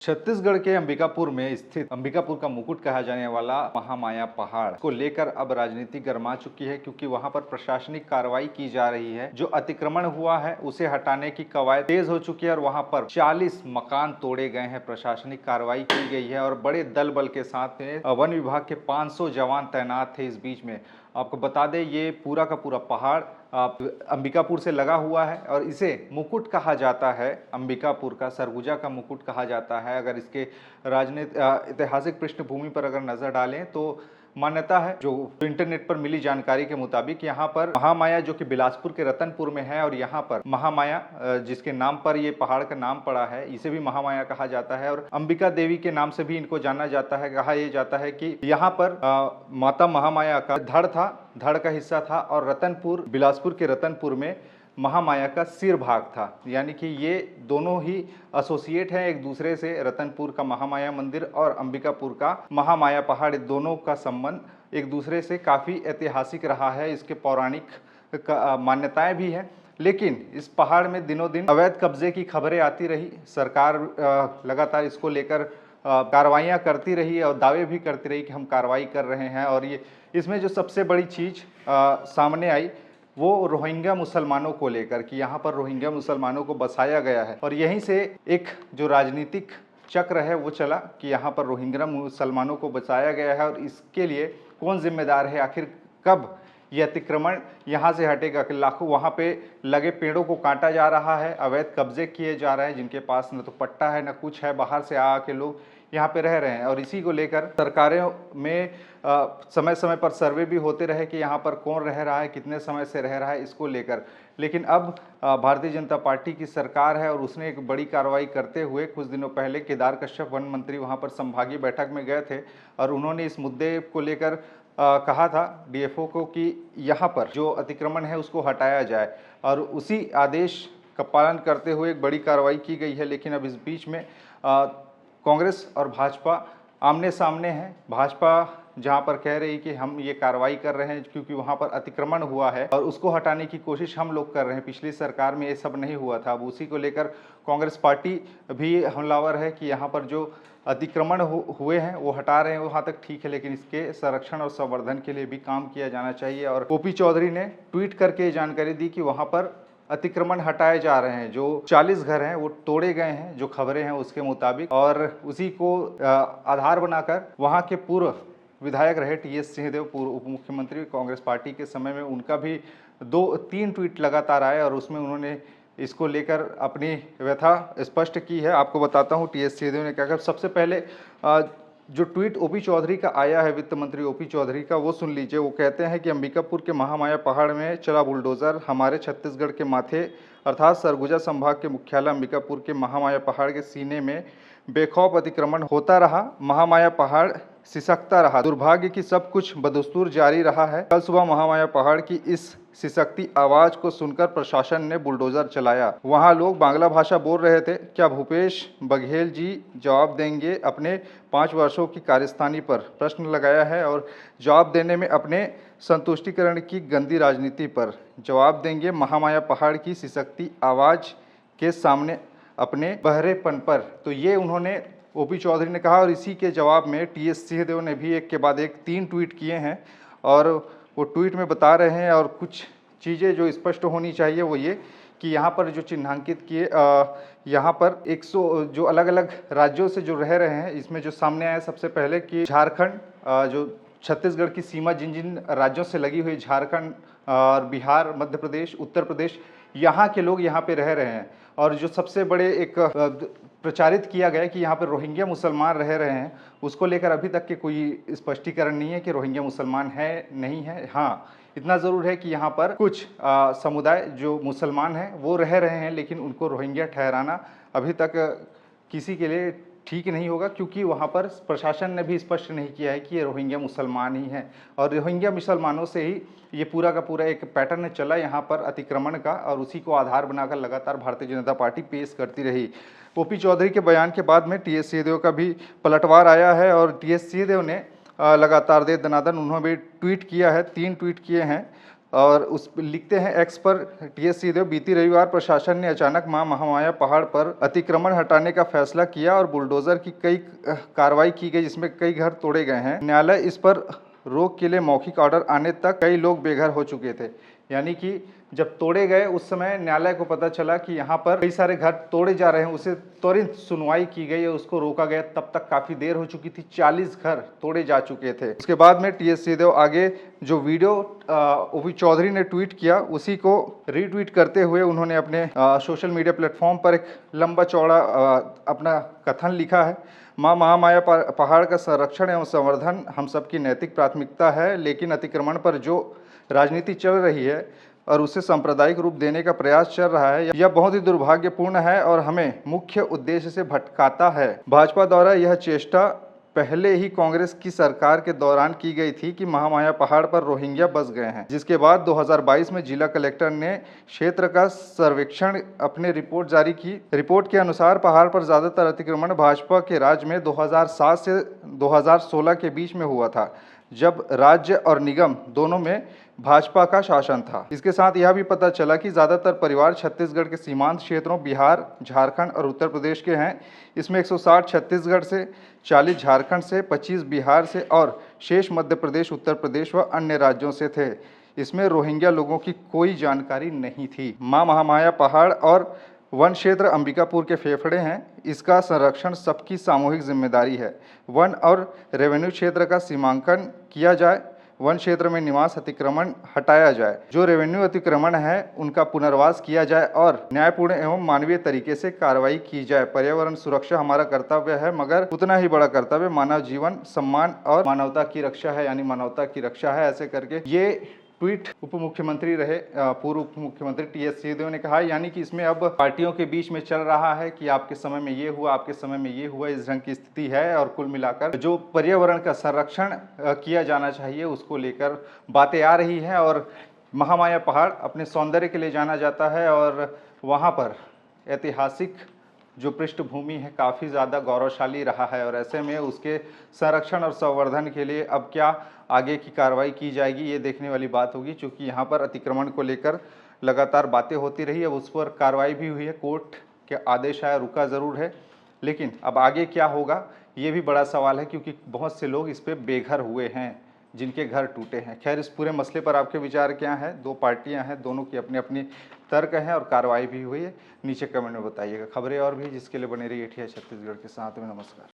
छत्तीसगढ़ के अंबिकापुर में स्थित अंबिकापुर का मुकुट कहा जाने वाला महामाया पहाड़ को लेकर अब राजनीति गर्मा चुकी है, क्योंकि वहां पर प्रशासनिक कार्रवाई की जा रही है। जो अतिक्रमण हुआ है उसे हटाने की कवायद तेज हो चुकी है और वहां पर 40 मकान तोड़े गए हैं। प्रशासनिक कार्रवाई की गई है और बड़े दल बल के साथ में वन विभाग के 500 जवान तैनात थे। इस बीच में आपको बता दें, ये पूरा का पूरा पहाड़ अंबिकापुर से लगा हुआ है और इसे मुकुट कहा जाता है। अंबिकापुर का सरगुजा का मुकुट कहा जाता है। अगर इसके ऐतिहासिक पृष्ठभूमि पर अगर नजर डालें तो मान्यता है, जो इंटरनेट पर मिली जानकारी के मुताबिक, यहाँ पर महामाया जो कि बिलासपुर के रतनपुर में है और यहाँ पर महामाया जिसके नाम पर ये पहाड़ का नाम पड़ा है, इसे भी महामाया कहा जाता है और अंबिका देवी के नाम से भी इनको जाना जाता है। कहा यह जाता है कि यहाँ पर माता महामाया का धड़ का हिस्सा था और रतनपुर, बिलासपुर के रतनपुर में महामाया का सिर भाग था। यानी कि ये दोनों ही एसोसिएट हैं एक दूसरे से। रतनपुर का महामाया मंदिर और अंबिकापुर का महामाया पहाड़, दोनों का संबंध एक दूसरे से काफ़ी ऐतिहासिक रहा है। इसके पौराणिक मान्यताएं भी हैं। लेकिन इस पहाड़ में दिनों दिन अवैध कब्जे की खबरें आती रही। सरकार लगातार इसको लेकर कार्रवाइयाँ करती रही और दावे भी करती रही कि हम कार्रवाई कर रहे हैं। और ये इसमें जो सबसे बड़ी चीज़ सामने आई वो रोहिंग्या मुसलमानों को लेकर, कि यहाँ पर रोहिंग्या मुसलमानों को बसाया गया है और यहीं से एक जो राजनीतिक चक्र है वो चला कि यहाँ पर रोहिंग्या मुसलमानों को बसाया गया है और इसके लिए कौन जिम्मेदार है, आखिर कब ये अतिक्रमण यहाँ से हटेगा। कि लाखों वहाँ पे लगे पेड़ों को काटा जा रहा है, अवैध कब्जे किए जा रहे हैं, जिनके पास न तो पट्टा है न कुछ है, बाहर से आके लोग यहाँ पे रह रहे हैं। और इसी को लेकर सरकारों में समय समय पर सर्वे भी होते रहे कि यहाँ पर कौन रह रहा है, कितने समय से रह रहा है, इसको लेकर। लेकिन अब भारतीय जनता पार्टी की सरकार है और उसने एक बड़ी कार्रवाई करते हुए कुछ दिनों पहले केदार कश्यप वन मंत्री वहाँ पर संभागीय बैठक में गए थे और उन्होंने इस मुद्दे को लेकर कहा था डीएफओ को कि यहाँ पर जो अतिक्रमण है उसको हटाया जाए और उसी आदेश का पालन करते हुए एक बड़ी कार्रवाई की गई है। लेकिन अब इस बीच में कांग्रेस और भाजपा आमने सामने हैं। भाजपा जहां पर कह रही कि हम ये कार्रवाई कर रहे हैं क्योंकि वहां पर अतिक्रमण हुआ है और उसको हटाने की कोशिश हम लोग कर रहे हैं, पिछली सरकार में ये सब नहीं हुआ था। अब उसी को लेकर कांग्रेस पार्टी भी हमलावर है कि यहाँ पर जो अतिक्रमण हुए हैं वो हटा रहे हैं, वहाँ तक ठीक है, लेकिन इसके संरक्षण और संवर्धन के लिए भी काम किया जाना चाहिए। और ओपी चौधरी ने ट्वीट करके जानकारी दी कि वहाँ पर अतिक्रमण हटाए जा रहे हैं, जो 40 घर हैं वो तोड़े गए हैं, जो खबरें हैं उसके मुताबिक। और उसी को आधार बनाकर वहां के पूर्व विधायक रहे टीएस सिंहदेव, पूर्व उप मुख्यमंत्री कांग्रेस पार्टी के समय में, उनका भी 2-3 ट्वीट लगातार आए और उसमें उन्होंने इसको लेकर अपनी व्यथा स्पष्ट की है। आपको बताता हूँ टीएस सिंहदेव ने क्या कहा। सबसे पहले जो ट्वीट ओपी चौधरी का आया है, वित्त मंत्री ओपी चौधरी का, वो सुन लीजिए। वो कहते हैं कि अंबिकापुर के महामाया पहाड़ में चला बुलडोजर, हमारे छत्तीसगढ़ के माथे अर्थात सरगुजा संभाग के मुख्यालय अंबिकापुर के महामाया पहाड़ के सीने में बेखौफ अतिक्रमण होता रहा। महामाया पहाड़ सिसकता रहा। दुर्भाग्य की सब कुछ बदस्तूर जारी रहा है। कल सुबह महामाया पहाड़ की इस सिसकती आवाज को सुनकर प्रशासन ने बुलडोजर चलाया। वहां लोग बांग्ला भाषा बोल रहे थे। क्या भूपेश बघेल जी जवाब देंगे अपने 5 वर्षों की कार्यस्थानी पर? प्रश्न लगाया है और जवाब देने में अपने संतुष्टिकरण की गंदी राजनीति पर जवाब देंगे महामाया पहाड़ की सिसकती आवाज के सामने अपने बहरेपन पर। तो ये उन्होंने ओपी चौधरी ने कहा और इसी के जवाब में टीएस सिंहदेव ने भी एक के बाद एक 3 ट्वीट किए हैं और वो ट्वीट में बता रहे हैं। और कुछ चीज़ें जो स्पष्ट होनी चाहिए वो ये कि यहाँ पर जो चिन्हांकित किए, यहाँ पर 100 जो अलग अलग राज्यों से जो रह रहे हैं, इसमें जो सामने आया सबसे पहले कि झारखंड, जो छत्तीसगढ़ की सीमा जिन जिन राज्यों से लगी हुई, झारखंड और बिहार, मध्य प्रदेश, उत्तर प्रदेश, यहाँ के लोग यहाँ पे रह रहे हैं। और जो सबसे बड़े एक प्रचारित किया गया कि यहाँ पर रोहिंग्या मुसलमान रह रहे हैं, उसको लेकर अभी तक के कोई स्पष्टीकरण नहीं है कि रोहिंग्या मुसलमान है नहीं है। हाँ, इतना ज़रूर है कि यहाँ पर कुछ समुदाय जो मुसलमान हैं वो रह रहे हैं, लेकिन उनको रोहिंग्या ठहराना अभी तक किसी के लिए ठीक नहीं होगा, क्योंकि वहाँ पर प्रशासन ने भी स्पष्ट नहीं किया है कि ये रोहिंग्या मुसलमान ही हैं। और रोहिंग्या मुसलमानों से ही ये पूरा का पूरा एक पैटर्न चला यहाँ पर अतिक्रमण का, और उसी को आधार बनाकर लगातार भारतीय जनता पार्टी पेश करती रही। ओपी चौधरी के बयान के बाद में टीएस सिंहदेव का भी पलटवार आया है और टीएस सिंहदेव ने लगातार दे दनादन उन्होंने भी ट्वीट किया है, 3 ट्वीट किए हैं। और उस लिखते हैं एक्स पर टीएस सिंहदेव, बीती रविवार प्रशासन ने अचानक मां महामाया पहाड़ पर अतिक्रमण हटाने का फैसला किया और बुलडोजर की कई कार्रवाई की गई, जिसमें कई घर तोड़े गए हैं। न्यायालय इस पर रोक के लिए मौखिक ऑर्डर आने तक कई लोग बेघर हो चुके थे। यानी कि जब तोड़े गए उस समय न्यायालय को पता चला कि यहाँ पर कई सारे घर तोड़े जा रहे हैं, उसे त्वरित सुनवाई की गई और उसको रोका गया। तब तक काफ़ी देर हो चुकी थी, 40 घर तोड़े जा चुके थे। उसके बाद में टीएस सिंहदेव आगे जो वीडियो ओपी चौधरी ने ट्वीट किया उसी को रीट्वीट करते हुए उन्होंने अपने सोशल मीडिया प्लेटफॉर्म पर एक लंबा चौड़ा अपना कथन लिखा है। मां महामाया पहाड़ का संरक्षण एवं संवर्धन हम सबकी नैतिक प्राथमिकता है, लेकिन अतिक्रमण पर जो राजनीति चल रही है और उसे सांप्रदायिक रूप देने का प्रयास चल रहा है, यह बहुत ही दुर्भाग्यपूर्ण है और हमें मुख्य उद्देश्य से भटकाता है। भाजपा द्वारा यह चेष्टा पहले ही कांग्रेस की सरकार के दौरान की गई थी कि महामाया पहाड़ पर रोहिंग्या बस गए हैं, जिसके बाद 2022 में जिला कलेक्टर ने क्षेत्र का सर्वेक्षण अपने रिपोर्ट जारी की। रिपोर्ट के अनुसार पहाड़ पर ज्यादातर अतिक्रमण भाजपा के राज में 2007 से 2016 के बीच में हुआ था, जब राज्य और निगम दोनों में भाजपा का शासन था। इसके साथ यह भी पता चला कि ज़्यादातर परिवार छत्तीसगढ़ के सीमांत क्षेत्रों बिहार, झारखंड और उत्तर प्रदेश के हैं। इसमें 160 छत्तीसगढ़ से, 40 झारखंड से, 25 बिहार से और शेष मध्य प्रदेश, उत्तर प्रदेश व अन्य राज्यों से थे। इसमें रोहिंग्या लोगों की कोई जानकारी नहीं थी। मां महामाया पहाड़ और वन क्षेत्र अंबिकापुर के फेफड़े हैं। इसका संरक्षण सबकी सामूहिक जिम्मेदारी है। वन और रेवेन्यू क्षेत्र का सीमांकन किया जाए, वन क्षेत्र में निवास अतिक्रमण हटाया जाए, जो रेवेन्यू अतिक्रमण है उनका पुनर्वास किया जाए और न्यायपूर्ण एवं मानवीय तरीके से कार्रवाई की जाए। पर्यावरण सुरक्षा हमारा कर्तव्य है, मगर उतना ही बड़ा कर्तव्य मानव जीवन, सम्मान और मानवता की रक्षा है, यानी मानवता की रक्षा है। ऐसे करके ये ट्वीट उप मुख्यमंत्री रहे पूर्व उप मुख्यमंत्री टीएस सिंहदेव ने कहा। यानी कि इसमें अब पार्टियों के बीच में चल रहा है कि आपके समय में ये हुआ, आपके समय में ये हुआ, इस ढंग की स्थिति है। और कुल मिलाकर जो पर्यावरण का संरक्षण किया जाना चाहिए उसको लेकर बातें आ रही हैं। और महामाया पहाड़ अपने सौंदर्य के लिए जाना जाता है और वहाँ पर ऐतिहासिक जो पृष्ठभूमि है काफ़ी ज़्यादा गौरवशाली रहा है, और ऐसे में उसके संरक्षण और संवर्धन के लिए अब क्या आगे की कार्रवाई की जाएगी ये देखने वाली बात होगी। चूँकि यहाँ पर अतिक्रमण को लेकर लगातार बातें होती रही, अब उस पर कार्रवाई भी हुई है, कोर्ट के आदेश आया, रुका ज़रूर है, लेकिन अब आगे क्या होगा ये भी बड़ा सवाल है, क्योंकि बहुत से लोग इस पर बेघर हुए हैं, जिनके घर टूटे हैं। खैर, इस पूरे मसले पर आपके विचार क्या हैं? दो पार्टियां हैं, दोनों की अपनी अपनी तर्क हैं और कार्रवाई भी हुई है। नीचे कमेंट में बताइएगा। खबरें और भी जिसके लिए बने रही एटीआई छत्तीसगढ़ के साथ में। नमस्कार।